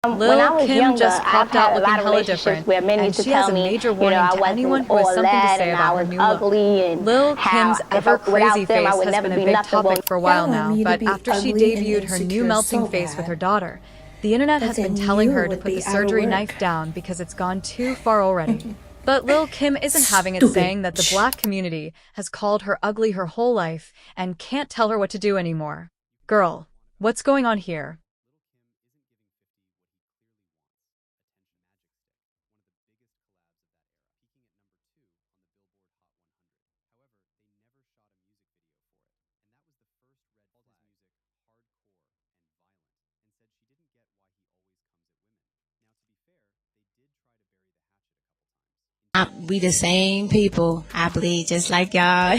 When I Lil was Kim younger, just I've popped out had a looking lot of hella relationships different, where men and used to she has tell a me, major warning I to anyone wasn't who has all something to that say and about I her was new look. ugly and Lil how Kim's ever crazy without them I face would has never been a be big nothing. Well, topic for a Y'all while want now, me to but be after she ugly and debuted her new insecure melting so face with her bad, daughter, the internet but has been then telling you her to would put the be out of surgery work. knife down because it's gone too far already. But Lil Kim isn't having it, Stupid saying that the bitch. black community has called her ugly her whole life and can't tell her what to do anymore. Girl, what's going on here? We the same people. I bleed just like y'all.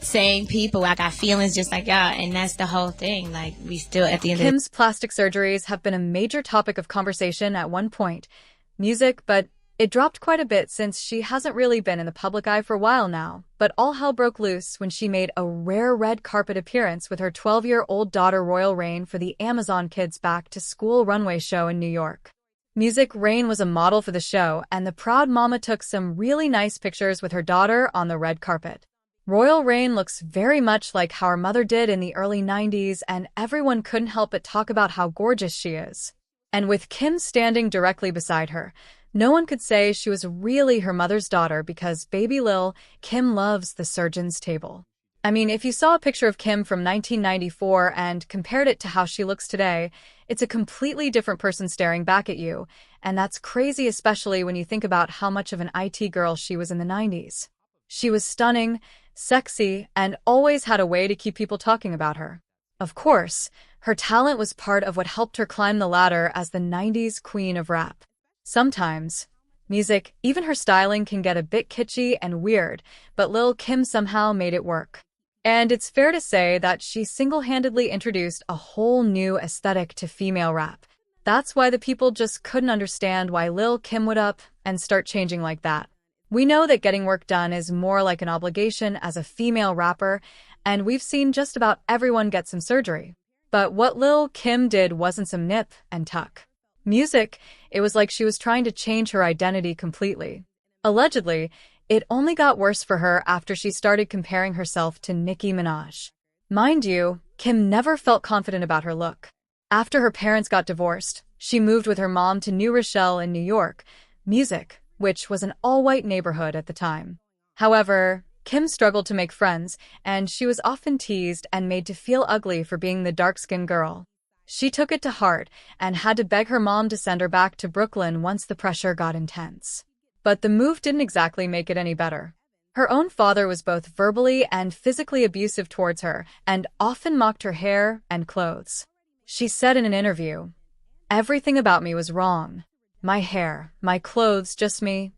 Same people. I got feelings just like y'all, and that's the whole thing. Like we still at the end of the Kim's plastic surgeries have been a major topic of conversation at one point. Music, but it dropped quite a bit since she hasn't really been in the public eye for a while now. But all hell broke loose when she made a rare red carpet appearance with her 12-year-old daughter Royal Rain for the Amazon Kids Back to School runway show in New York. Music Rain was a model for the show, and the proud mama took some really nice pictures with her daughter on the red carpet. Royal Rain looks very much like how her mother did in the early 90s, and everyone couldn't help but talk about how gorgeous she is. And with Kim standing directly beside her, no one could say she was really her mother's daughter because baby Lil Kim loves the surgeon's table. I mean, if you saw a picture of Kim from 1994 and compared it to how she looks today, it's a completely different person staring back at you, and that's crazy, especially when you think about how much of an IT girl she was in the 90s. She was stunning, sexy, and always had a way to keep people talking about her. Of course, her talent was part of what helped her climb the ladder as the 90s queen of rap. Sometimes, music, even her styling, can get a bit kitschy and weird, but Lil Kim somehow made it work. And it's fair to say that she single-handedly introduced a whole new aesthetic to female rap. That's why the people just couldn't understand why Lil Kim would up and start changing like that. We know that getting work done is more like an obligation as a female rapper, and we've seen just about everyone get some surgery. But what Lil Kim did wasn't some nip and tuck. Music, it was like she was trying to change her identity completely. Allegedly, it only got worse for her after she started comparing herself to Nicki Minaj. Mind you, Kim never felt confident about her look. After her parents got divorced, she moved with her mom to New Rochelle in New York, Music, which was an all-white neighborhood at the time. However, Kim struggled to make friends, and she was often teased and made to feel ugly for being the dark-skinned girl. She took it to heart and had to beg her mom to send her back to Brooklyn once the pressure got intense. But the move didn't exactly make it any better. Her own father was both verbally and physically abusive towards her and often mocked her hair and clothes. She said in an interview, "Everything about me was wrong. My hair, my clothes, just me."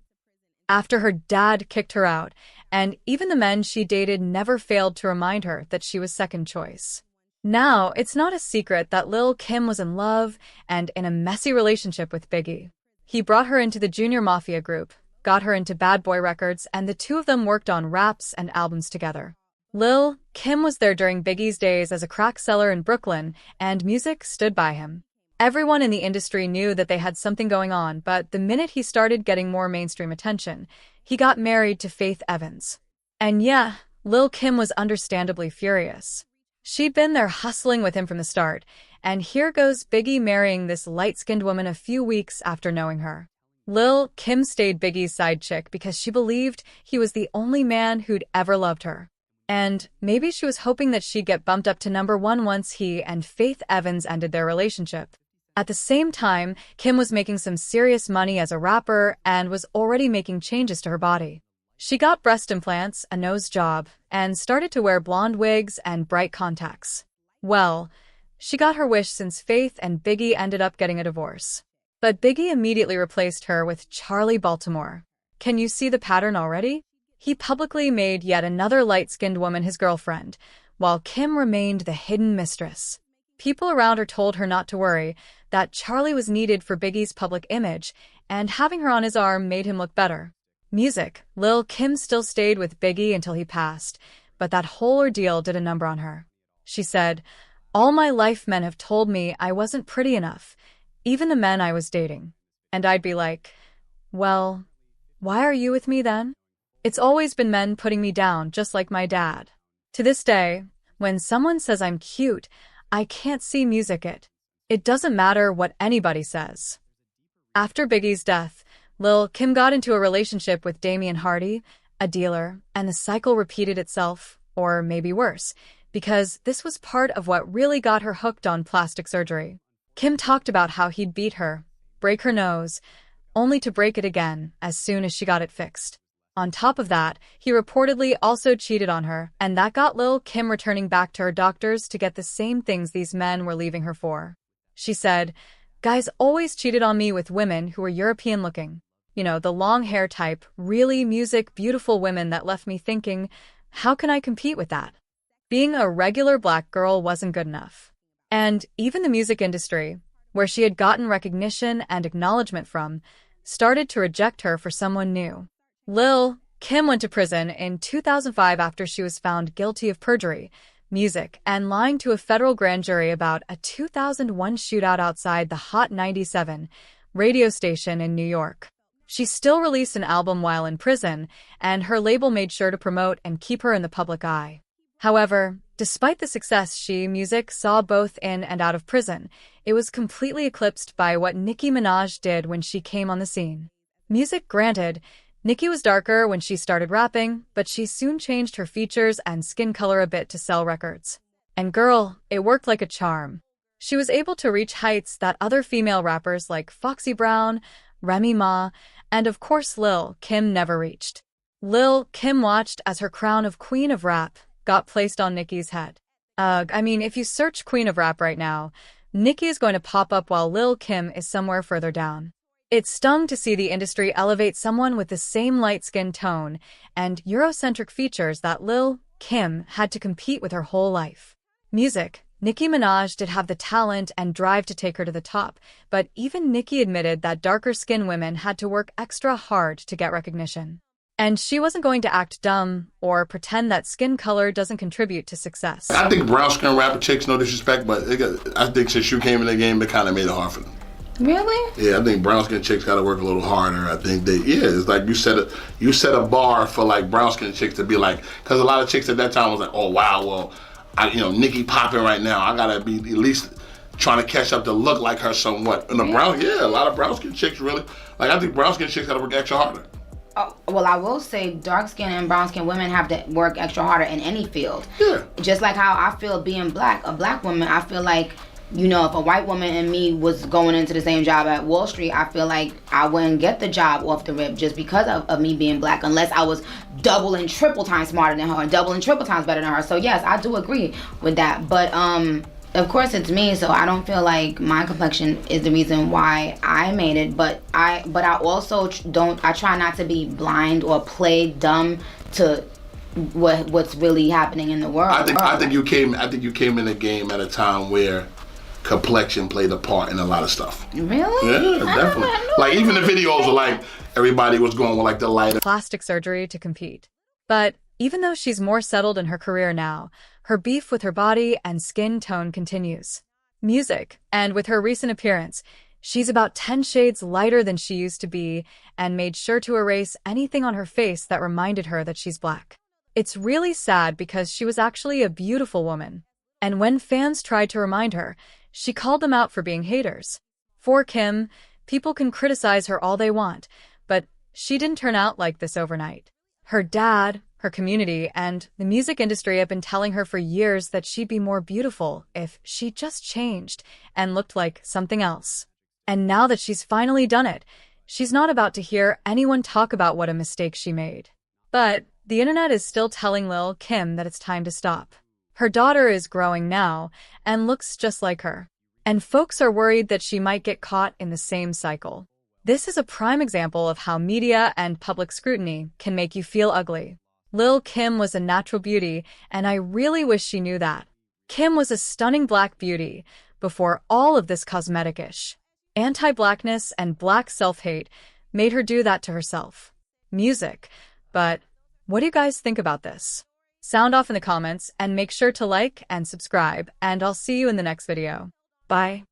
After her dad kicked her out, and even the men she dated never failed to remind her that she was second choice. Now, it's not a secret that Lil Kim was in love and in a messy relationship with Biggie. He brought her into the Junior Mafia group, got her into Bad Boy Records, and the two of them worked on raps and albums together. Lil Kim was there during Biggie's days as a crack seller in Brooklyn, and Music stood by him. Everyone in the industry knew that they had something going on, but the minute he started getting more mainstream attention, he got married to Faith Evans. And yeah, Lil Kim was understandably furious. She'd been there hustling with him from the start, and here goes Biggie marrying this light-skinned woman a few weeks after knowing her. Lil Kim stayed Biggie's side chick because she believed he was the only man who'd ever loved her. And maybe she was hoping that she'd get bumped up to #1 once he and Faith Evans ended their relationship. At the same time, Kim was making some serious money as a rapper and was already making changes to her body. She got breast implants, a nose job, and started to wear blonde wigs and bright contacts. Well, she got her wish since Faith and Biggie ended up getting a divorce. But Biggie immediately replaced her with Charlie Baltimore. Can you see the pattern already? He publicly made yet another light-skinned woman his girlfriend, while Kim remained the hidden mistress. People around her told her not to worry, that Charlie was needed for Biggie's public image, and having her on his arm made him look better. Music, Lil Kim still stayed with Biggie until he passed, but that whole ordeal did a number on her. She said, "All my life men have told me I wasn't pretty enough, even the men I was dating. And I'd be like, well, why are you with me then? It's always been men putting me down, just like my dad. To this day, when someone says I'm cute, I can't see music it. It doesn't matter what anybody says. After Biggie's death, Lil Kim got into a relationship with Damian Hardy, a dealer, and the cycle repeated itself, or maybe worse, because this was part of what really got her hooked on plastic surgery. Kim talked about how he'd beat her, break her nose, only to break it again as soon as she got it fixed. On top of that, he reportedly also cheated on her, and that got Lil Kim returning back to her doctors to get the same things these men were leaving her for. She said, "Guys always cheated on me with women who were European-looking. You know, the long hair type, really beautiful women that left me thinking, how can I compete with that? Being a regular black girl wasn't good enough." And even the music industry, where she had gotten recognition and acknowledgement from, started to reject her for someone new. Lil Kim went to prison in 2005 after she was found guilty of perjury, music, and lying to a federal grand jury about a 2001 shootout outside the Hot 97 radio station in New York. She still released an album while in prison, and her label made sure to promote and keep her in the public eye. However, despite the success music saw both in and out of prison, it was completely eclipsed by what Nicki Minaj did when she came on the scene. Music, granted, Nicki was darker when she started rapping, but she soon changed her features and skin color a bit to sell records. And girl, it worked like a charm. She was able to reach heights that other female rappers like Foxy Brown, Remy Ma, and of course Lil Kim never reached. Lil Kim watched as her crown of Queen of Rap got placed on Nicki's head. If you search Queen of Rap right now, Nicki is going to pop up while Lil Kim is somewhere further down. It stung to see the industry elevate someone with the same light skin tone and Eurocentric features that Lil Kim had to compete with her whole life. Music, Nicki Minaj did have the talent and drive to take her to the top, but even Nicki admitted that darker-skinned women had to work extra hard to get recognition. And she wasn't going to act dumb or pretend that skin color doesn't contribute to success. I think brown-skinned rapper chicks, no disrespect, but I think since you came in the game, it kind of made it hard for them. Really? Yeah, I think brown-skinned chicks got to work a little harder. I think it's like you set a bar for like brown-skinned chicks to be like, because a lot of chicks at that time was like, oh wow, well, Nicki popping right now, I gotta be at least trying to catch up to look like her somewhat. And a lot of brown-skinned chicks really, like I think brown-skinned chicks got to work extra harder. Oh, well, I will say dark-skinned and brown-skinned women have to work extra harder in any field. Yeah. Just like how I feel being black, a black woman, I feel like, if a white woman and me was going into the same job at Wall Street, I feel like I wouldn't get the job off the rip just because of me being black, unless I was double and triple times smarter than her and double and triple times better than her. So yes, I do agree with that. But of course it's me, so I don't feel like my complexion is the reason why I made it. But I also I try not to be blind or play dumb to what's really happening in the world. I think you came in the game at a time where complexion played a part in a lot of stuff. Really? Yeah, definitely. Like even the videos were like everybody was going with like the lighter plastic surgery to compete. But even though she's more settled in her career now, her beef with her body and skin tone continues. Music, and with her recent appearance, she's about 10 shades lighter than she used to be and made sure to erase anything on her face that reminded her that she's black. It's really sad because she was actually a beautiful woman. And when fans tried to remind her, she called them out for being haters. For Kim, people can criticize her all they want, but she didn't turn out like this overnight. Her dad, her community, and the music industry have been telling her for years that she'd be more beautiful if she just changed and looked like something else. And now that she's finally done it, she's not about to hear anyone talk about what a mistake she made. But the internet is still telling Lil Kim that it's time to stop. Her daughter is growing now and looks just like her. And folks are worried that she might get caught in the same cycle. This is a prime example of how media and public scrutiny can make you feel ugly. Lil Kim was a natural beauty, and I really wish she knew that. Kim was a stunning black beauty before all of this cosmetic-ish. Anti-blackness and black self-hate made her do that to herself. Music. But what do you guys think about this? Sound off in the comments and make sure to like and subscribe, and I'll see you in the next video. Bye.